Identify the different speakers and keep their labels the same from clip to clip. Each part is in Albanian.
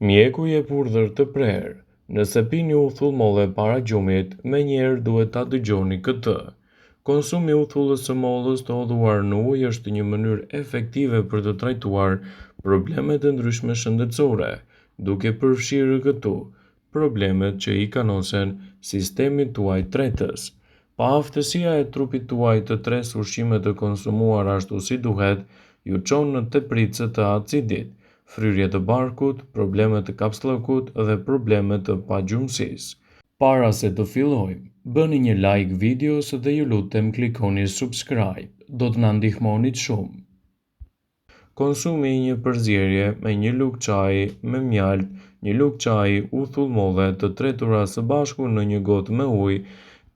Speaker 1: Mjeku jep urdhër të prerë. Nëse pini uthull molle para gjumit, menjëherë duhet ta dëgjoni këtë. Konsumi uthullës së mollës të hodhuar në ujë është një mënyrë efektive për të trajtuar problemet e ndryshme shëndetësore, duke përfshirë këtu problemet që i kanosen sistemit tuaj tretës. Pa aftësia e trupit tuaj të tresë ushqimet të konsumuar ashtu si duhet, ju çon në tepritse të acidit, fryrje të barkut, probleme të kapsllëkut dhe probleme të pagjumësisë. Para se të fillojmë, bëni një like videos dhe ju lutem klikoni subscribe, do të na ndihmonit shumë. Konsumi një përzierje me një lugë çaji me mjaltë, një lugë çaji uthull molle të tretura së bashku në një gotë me ujë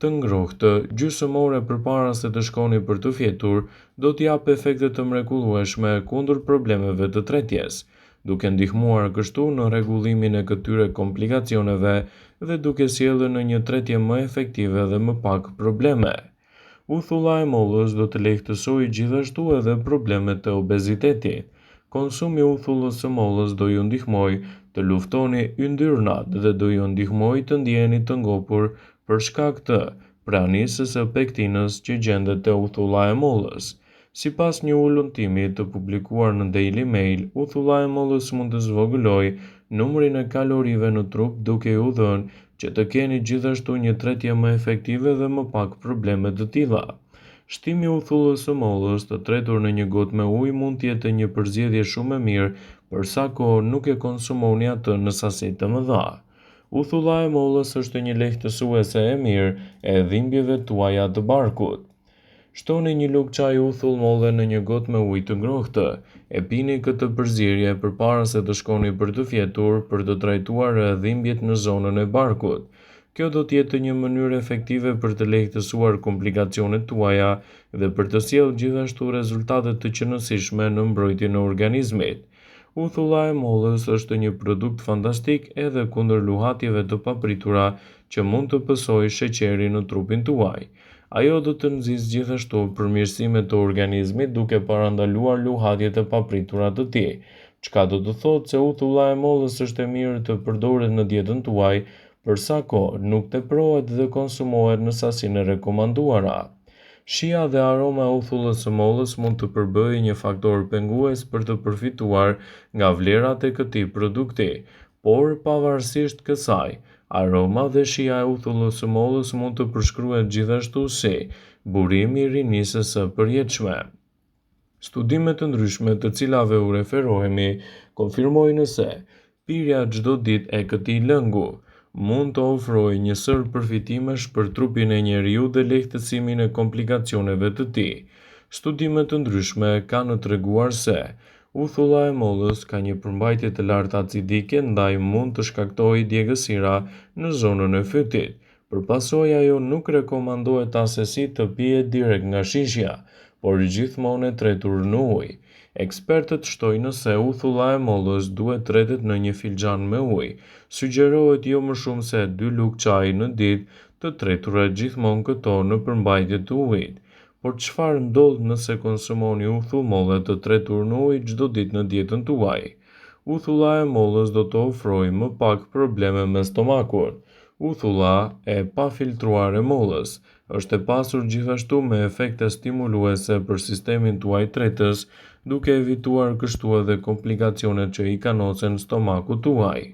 Speaker 1: të ngrohtë gjysmë ore përpara se të shkoni për të fjetur, do të jap efekte të mrekullueshme kundër problemeve të tretjes, duke ndihmuar kështu në rregullimin e këtyre komplikacioneve dhe duke sjellë në një tretje më efektive dhe më pak probleme. Uthulla e mollës do të lehtësojë gjithashtu edhe problemet e obezitetit. Konsumi i uthullës së mollës do ju ndihmojë të luftoni yndyrnat dhe do ju ndihmojë të ndjeheni të ngopur për shkak të pranisë së pektinës që gjendet te uthulla e mollës. Sipas një ullëtimi të publikuar në Daily Mail, uthulla e mollës mund të zvogëlojë numrin e kalorive në trup duke ju dhënë që të keni gjithashtu një tretje më efektive dhe më pak probleme të tilla. Shtimi i uthullës së mollës të tretur në një gotë me ujë mund të jetë një përzgjedhje shumë e mirë për sa kohë nuk e konsumoni atë në sasi të mëdha. Uthulla e mollës është një lehtësuese e mirë e dhimbjeve tuaja të barkut. Shtoni një lugë çaj uthull molle në një gotë me ujë të ngrohtë. E pini këtë përzierje përpara se të shkoni për të fjetur për të trajtuar dhimbjet në zonën e barkut. Kjo do të jetë një mënyrë efektive për të lehtësuar komplikacionet tuaja dhe për të sjellë gjithashtu rezultate të qëndrueshme në mbrojtjen e organizmit. Uthulla e mollës është një produkt fantastik edhe kundër luhatjeve të papritura që mund të pësojë sheqerin në trupin tuaj. Ajo do të nxjisë gjithashtu përmirësime të organizmit duke parandaluar luhatjet e papritura të tij, çka do të thotë se uthulla e mollës është e mirë të përdoret në dietën tuaj për sa kohë nuk teprohet dhe konsumohet në sasinë e rekomanduara. Shija dhe aroma e uthullës së mollës mund të përbëjë një faktor pengues për të përfituar nga vlerat e këtij produkti, por pavarësisht kësaj, aroma dhe shija e uthullës së mollës mund të përshkruhet gjithashtu si burimi i rinisë së përjetshme. Studime të ndryshme të cilave u referohemi konfirmojnë se pirja çdo ditë e këtij lëngu mund të ofrojë një sër përfitimesh për trupin e njeriu dhe lehtësimin e komplikacioneve të tij. Studime të ndryshme kanë treguar se uthulla e mollës ka një përmbajtje të lartë acidike ndaj mund të shkaktojë djegësira në zonën e fytit. Për pasojë ajo nuk rekomandohet asesi të pihet direkt nga shishja, por gjithmonë e tretur në ujë. Ekspertët shtojnë se uthulla e mollës duhet tretet në një filxhan me ujë. Sugjerohet jo më shumë se 2 lugë çaji në ditë të tretura gjithmonë këto në përmbajtje të ujit. Por çfarë ndodh nëse konsumoni uthull molle të tretur në ujë çdo ditë në dietën tuaj? Uthulla e mollës do të ofrojë më pak probleme me stomakun. Uthulla e pafiltruar e mollës është e pasur gjithashtu me efekte stimuluese për sistemin tuaj tretës, duke evituar kështu edhe komplikacionet që i kanosen stomakut tuaj.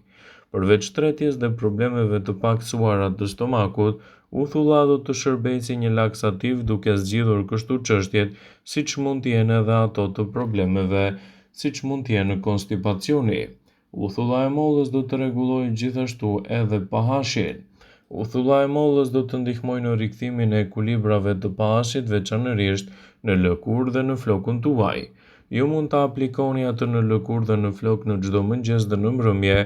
Speaker 1: Përveç tretjes dhe problemeve të paksuara të stomakut, uthulla do të shërbejë si një laksativ duke zgjidhur kështu çështjet siç mund të jenë edhe ato të problemeve, siç mund të jenë konstipacioni. Uthulla e mollës do të rregullojë gjithashtu edhe pH-in. Uthulla e mollës do të ndihmojë në rikthimin e ekuilibrave të pH-it veçanërisht në lëkurë dhe në flokun tuaj. Ju mund ta aplikoni atë në lëkurë dhe në flok në çdo mëngjes dhe në mbrëmje,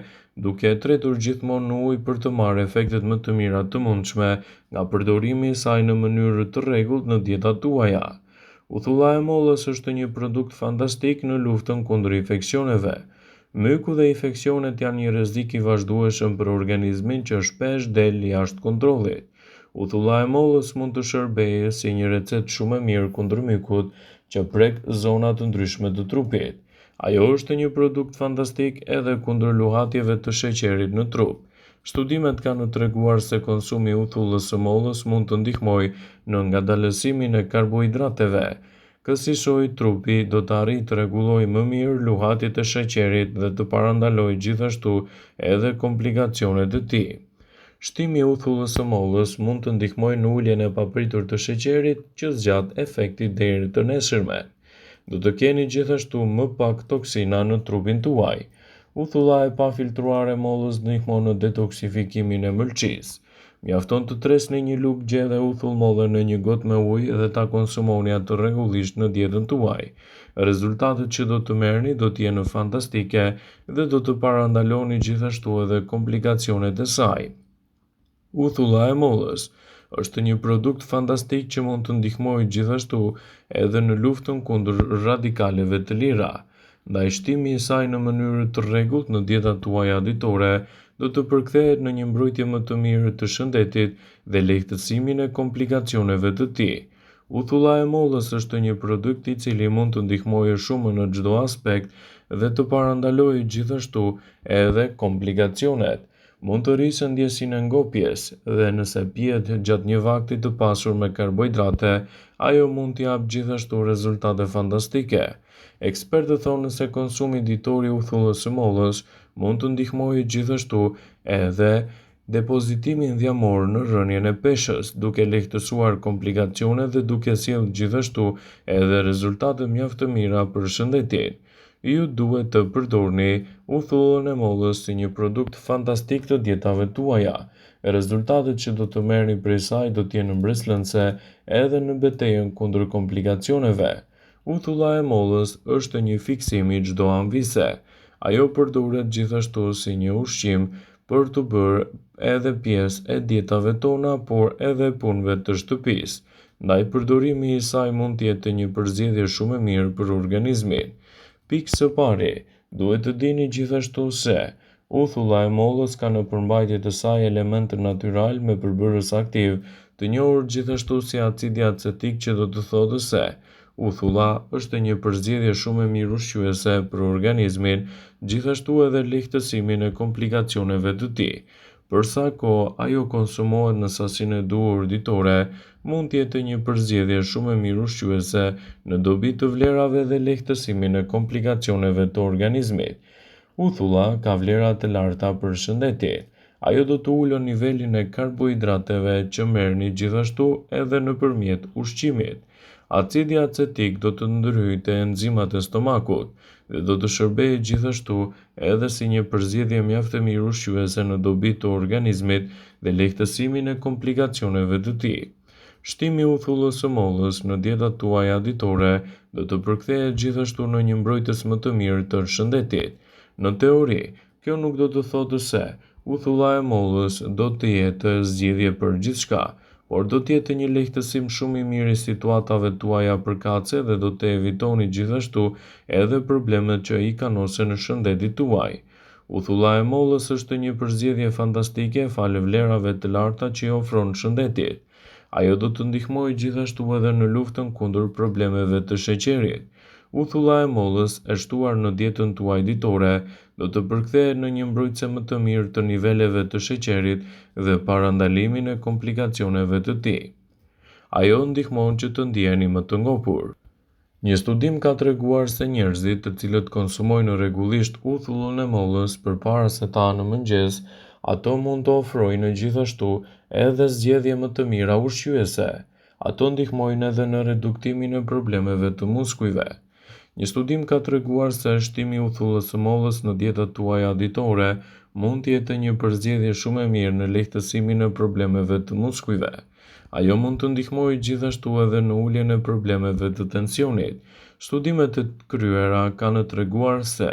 Speaker 1: duke e tretur gjithmonë në ujë për të marrë efektet më të mira të mundshme nga përdorimi i saj në mënyrë të rregullt në dietat tuaja. Uthulla e mollës është një produkt fantastik në luftën kundër infeksioneve. Myku dhe infeksionet janë një rrezik i vazhdueshëm për organizmin që shpesh del jashtë kontrollit. Uthulla e mollës mund të shërbejë si një recetë shumë e mirë kundër mykut që prek zona të ndryshme të trupit. Ajo është një produkt fantastik edhe kundër luhatjeve të sheqerit në trup. Studimet kanë treguar se konsumi i uthullës së mollës mund të ndihmojë në ngadalësimin e karbohidrateve. Kësaj trupi do të arrijë të rregullojë më mirë luhatjet e sheqerit dhe të parandalojë gjithashtu edhe komplikacionet e tij. Shtimi i uthullës së mollës mund të ndihmojë në uljen e papritur të sheqerit që zgjat efektin deri të nesërmen. Do të keni gjithashtu më pak toksina në trupin tuaj. Uthulla e pafiltruar e mollës ndihmon në detoksifikimin e mëlçisë. Mjafton të tresni një lugë gjelle uthull molle në një gotë me ujë dhe ta konsumoni atë rregullisht në dietën tuaj. Rezultatet që do të merrni do të jenë fantastike dhe do të parandaloni gjithashtu edhe komplikacionet e saj. Uthulla e mollës është një produkt fantastik që mund të ndihmojë gjithashtu edhe në luftën kundër radikaleve të lira. Ndaj shtimi i saj në mënyrë të rregullt në dietat tuaja ditore do të përkthehet në një mbrojtje më të mirë të shëndetit dhe lehtësimin e komplikacioneve të tij. Uthulla e mollës është një produkt i cili mund të ndihmojë shumë në çdo aspekt dhe të parandalojë gjithashtu edhe komplikacionet. Mund të rrisë ndjesinë e ngopjes dhe nëse pihet gjatë një vakti të pasur me karbohidrate, ajo mund t'i japë gjithashtu rezultate fantastike. Ekspertët thonë se konsumi ditor i uthullës së mollës mund të ndihmojë gjithashtu edhe depozitimin dhjamor në rënien e peshës, duke lehtësuar komplikacionet dhe duke sjellë gjithashtu edhe rezultate mjaft të mira për shëndetin. Ju duhet të përdorni uthullën e mollës si një produkt fantastik të dietave tuaja. Rezultatet që do të merrni prej saj do të jenë mbretërëse edhe në betejën kundër komplikacioneve. Uthulla e mollës është një fiksim i çdo anëvise. Ajo përdoret gjithashtu si një ushqim për të bërë edhe pjesë e dietave tona, por edhe punëve të shtëpisë. Ndaj përdorimi i saj mund të jetë një përzgjedhje shumë e mirë për organizmin. Pikë së pari, duhet të dini gjithashtu se uthulla e mollës ka në përmbajtje të saj element natyral me përbërës aktiv, të njohur gjithashtu si acidi acetik, që do të thotë se uthulla është një përzgjedhje shumë e mirë ushqyese për organizmin, gjithashtu edhe lehtësimin e komplikacioneve të tij. Për sa kohë ajo konsumohet në sasinë e duhur ditore, mund të jetë një përzgjedhje shumë e mirë ushqyese në dobi të vlerave dhe lehtësimin e komplikacioneve të organizmit. Uthulla ka vlera të larta për shëndetin. Ajo do të ulë nivelin e karbohidrateve që merrni gjithashtu edhe nëpërmjet ushqimit. Acidi acetik do të ndërhyjë enzimat e stomakut dhe do të shërbejë gjithashtu edhe si një përzgjedhje mjaft e mirë ushqyese në dobi të organizmit dhe lehtësimin e komplikacioneve të tij. Shtimi i uthullës së mollës në dietat tuaja ditore do të përkthehet gjithashtu në një mbrojtës më të mirë të shëndetit. Në teori, kjo nuk do të thotë se uthulla e mollës do të jetë zgjidhje për gjithçka, por do të jetë një lehtësim shumë i mirë i situatave tuaja përkatëse dhe do të evitoni gjithashtu edhe problemet që i kanosen në shëndetin tuaj. Uthulla e mollës është një përzgjedhje fantastike falë vlerave të larta që i ofron shëndetit. Ajo do të ndihmojë gjithashtu edhe në luftën kundër problemeve të sheqerit. Uthulla e mollës e shtuar në dietën tuaj ditore do të përkthehet në një mbrojtëse më të mirë të niveleve të sheqerit dhe parandalimin e komplikacioneve të tij. Ajo ndihmon që të ndiheni më të ngopur. Një studim ka treguar se njerëzit të cilët konsumojnë rregullisht uthullën e mollës përpara se ta hanë në mëngjes, ato mund të ofrojnë gjithashtu edhe zgjedhje më të mira ushqyese. Ato ndihmojnë edhe në reduktimin e problemeve të muskujve. Një studim ka treguar se shtimi i uthullës së mollës në dietat tuaja ditore mund të jetë një përzgjedhje shumë e mirë në lehtësimin e problemeve të muskujve. Ajo mund të ndihmojë gjithashtu edhe në uljen e problemeve të tensionit. Studimet e kryera kanë treguar se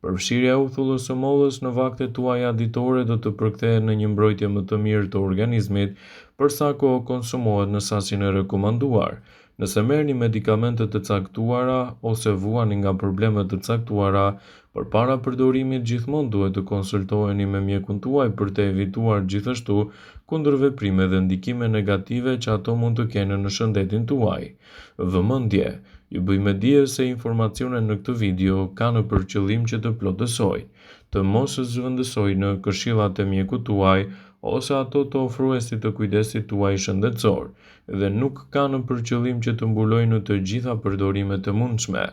Speaker 1: përfshirja e uthullës së mollës në vaktet tuaja ditore do të përkthehet në një mbrojtje më të mirë të organizmit për sa kohë konsumohet në sasinë e rekomanduar. Nëse merrni medikamente të caktuara ose vuani nga probleme të caktuara, përpara përdorimit gjithmonë duhet të konsultoheni me mjekun tuaj për të evituar gjithashtu kundërveprime dhe ndikime negative që ato mund të kenë në shëndetin tuaj. Vëmendje, Ju bëjmë dije se informacionet në këtë video kanë për qëllim që të plotësojnë, të mos zëvendësojnë në këshillat e mjekut tuaj ose ato të ofruesit të kujdesit tuaj shëndetësor, dhe nuk kanë për qëllim që të mbulojnë në të gjitha përdorimet e mundshme,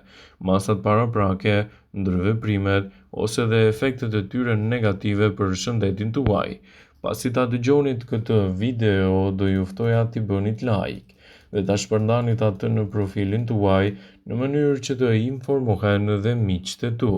Speaker 1: masat paraprake, ndërveprimet ose dhe efektet e tyre negative për shëndetin tuaj. Pasi ta dëgjonit këtë video, do ju ftoja t'i bënit like dhe ta shpërndanit atë në profilin tuaj në mënyrë që të informohen dhe miqtë e tu.